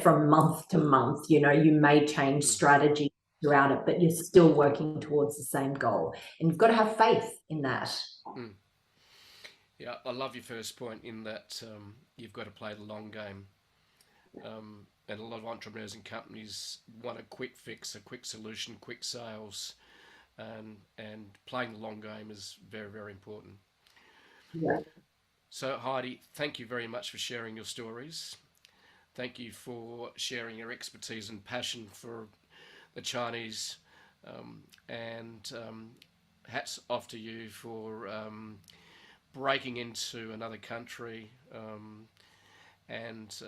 from month to month. You may change strategy throughout it, but you're still working towards the same goal. And you've got to have faith in that. Yeah, I love your first point in that you've got to play the long game. And a lot of entrepreneurs and companies want a quick fix, a quick solution, quick sales. And playing the long game is very, very important. Yeah. So Heidi, thank you very much for sharing your stories. Thank you for sharing your expertise and passion for the Chinese, and hats off to you for breaking into another country, and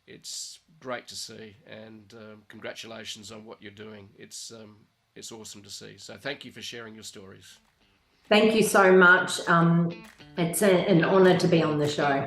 it's great to see, and congratulations on what you're doing. It's awesome to see. So thank you for sharing your stories. Thank you so much. It's an honor to be on the show.